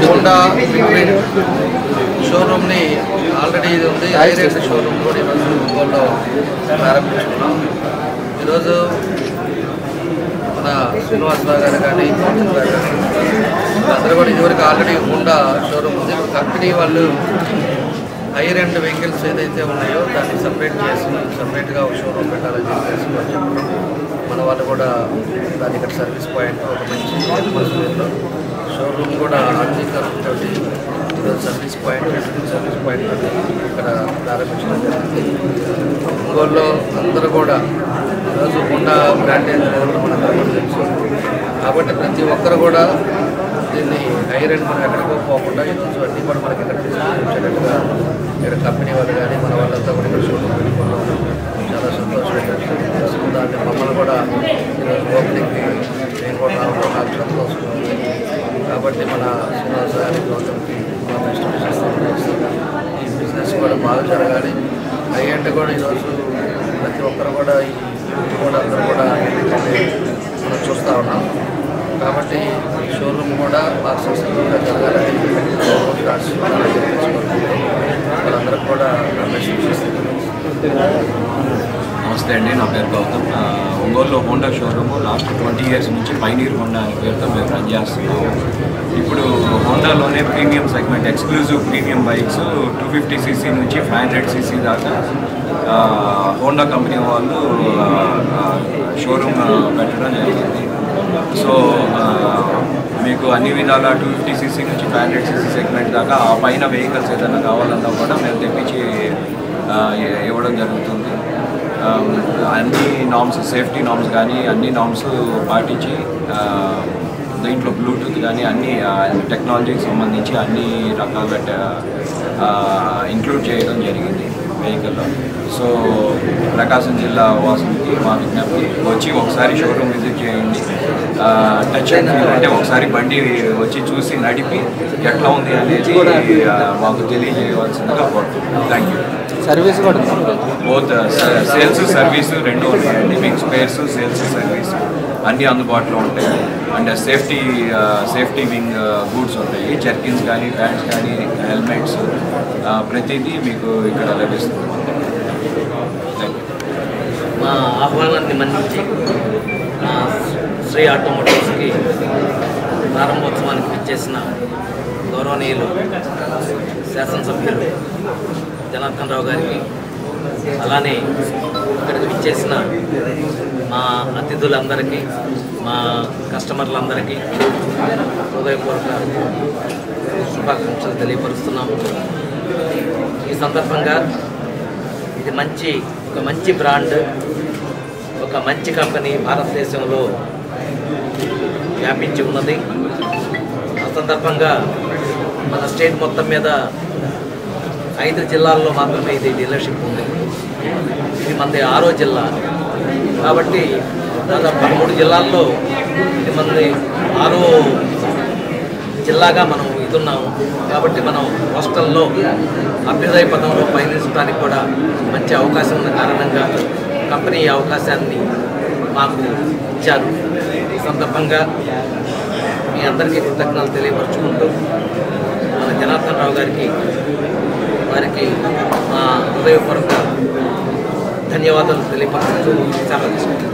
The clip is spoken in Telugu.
హోండా షోరూమ్ని ఆల్రెడీ ఇది ఉంది. ఐరెంట్ షోరూమ్ కూడా ఈరోజు ఒంగోలులో ప్రారంభించుకున్నాం. ఈరోజు మన శ్రీనివాసరావు గారు కానీ అందరూ కూడా ఇదివరకు ఆల్రెడీ హోండా షోరూమ్ ఉంది. కంపెనీ వాళ్ళు హైయర్ ఎండ్ వెహికల్స్ ఏదైతే ఉన్నాయో దాన్ని సపరేట్గా ఒక షోరూమ్ పెట్టాలని చెప్పేసి చెప్పడం, మన వాళ్ళు కూడా దాని ఇక్కడ సర్వీస్ పాయింట్ ఒక మంచి అట్మాస్ఫియర్లో షోరూమ్ కూడా ఆధునీకరణతో ఈరోజు సర్వీస్ పాయింట్ ఇక్కడ ప్రారంభించడం జరిగింది. ఒంగోలులో అందరూ కూడా ఈరోజు హోండా బ్రాండ్ అనేది మనందరూ కూడా తెలుసు కాబట్టి ప్రతి ఒక్కరు కూడా దీన్ని హైయర్ ఎండ్ మనం ఎక్కడికో పోకుండా ఈరోజు అన్నీ కూడా మనకి ఇక్కడ తీసుకొచ్చేటట్టుగా ఇక్కడ కంపెనీ వాళ్ళు కానీ మన వాళ్ళంతా కూడా ఇక్కడ షోరూమ్ పెట్టుకోవడం చాలా సంతోషం. దాన్ని మమ్మల్ని కూడా ఈరోజు ఓపెనింగ్కి నేను కూడా రావడం నాకు సంతోషంగా ఉంది. కాబట్టి మన శ్రీనివాస గారికి గౌతమ్కి మా బెస్ట్ ఈ బిజినెస్ కూడా బాగా జరగాలి. హై ఎండ్ కూడా ఈరోజు ప్రతి ఒక్కరు కూడా ఈ కూడా అందరూ కూడా మనం చూస్తూ ఉన్నాం. కాబట్టి ఈ షోరూమ్ కూడా బాగా సక్సెస్ఫుల్గా జరగాలని వాళ్ళందరూ కూడా నమస్తే అండి, నా పేరు గౌతమ్. ఒంగోలులో హోండా షోరూమ్ లాస్ట్ 20 years నుంచి పైనీర్ హోండా అనే పేరుతో మేము రన్ చేస్తున్నాము. ఇప్పుడు హోండాలోనే premium segment exclusive premium bikes 250cc నుంచి 500cc దాకా హోండా కంపెనీ వాళ్ళు షోరూమ్ పెట్టడం జరిగింది. సో మీకు అన్ని విధాల 250cc నుంచి 500cc సెగ్మెంట్ దాకా ఆ పైన వెహికల్స్ ఏదైనా కావాలన్నా కూడా మేము తెప్పించి ఇవ్వడం జరుగుతుంది. అన్ని నామ్స్, సేఫ్టీ నామ్స్ కానీ అన్ని నామ్స్ పాటించి దీంట్లో బ్లూటూత్ కానీ అన్ని టెక్నాలజీకి సంబంధించి అన్ని రకాల ఇంక్లూడ్ చేయడం జరిగింది వెహికల్లో. సో ప్రకాశం జిల్లా వాసులకి మా విజ్ఞప్తి, వచ్చి ఒకసారి షోరూమ్ విజిట్ చేయండి. టచ్ అండ్ ఫీల్ అంటే ఒకసారి బండి వచ్చి చూసి నడిపి ఎట్లా ఉంది అనేది మాకు తెలియజేయవలసిందిగా కోరుతున్నాను. Thank you. సర్వీస్ కూడా బోత్ సేల్స్ సర్వీసు రెండు ఉంటాయండి. మీకు స్పేర్స్, సేల్స్, సర్వీస్ అన్నీ అందుబాటులో ఉంటాయి. అండ్ సేఫ్టీ వింగ్ గూడ్స్ ఉంటాయి. జర్కిన్స్ కానీ, ప్యాంట్స్ కానీ, హెల్మెట్స్ ప్రతిదీ మీకు ఇక్కడ లభిస్తుంది. Thank you. మా ఆహ్వానాన్ని మన్నించి శ్రీ ఆటోమోటివ్స్కి ప్రారంభోత్సవానికి విచ్చేసిన గౌరవనీయులు శాసనసభ్యులు జనార్దన్ రావు గారికి, అలానే ఇక్కడికి విచ్చేసిన మా అతిథులందరికీ, మా కస్టమర్లందరికీ హృదయపూర్వక శుభాకాంక్షలు తెలియపరుస్తున్నాము. ఈ సందర్భంగా ఇది ఒక మంచి బ్రాండ్, ఒక మంచి కంపెనీ భారతదేశంలో వ్యాపించి ఉన్నది. ఆ సందర్భంగా మన స్టేట్ మొత్తం మీద 5 జిల్లాల్లో మాత్రమే ఇది డీలర్షిప్ ఉంది. ఇది మనది 6వ జిల్లా కాబట్టి దాదాపు 13 జిల్లాల్లో ఇది మనది 6వ జిల్లాగా మనం ఇదున్నాము. కాబట్టి మనం హాస్టల్లో అభ్యుదయ పదంలో పయనించడానికి కూడా మంచి అవకాశం ఉన్న కారణంగా కంపెనీ ఈ అవకాశాన్ని మాకు ఇచ్చారు. ఈ సందర్భంగా మీ అందరికీ కృతజ్ఞతలు తెలియపరుచుకుంటూ మన జనార్దన్ రావు వారికి మా హృదయపూర్వక ధన్యవాదాలు తెలియపరుస్తూ సెలవు తీసుకుంటాం.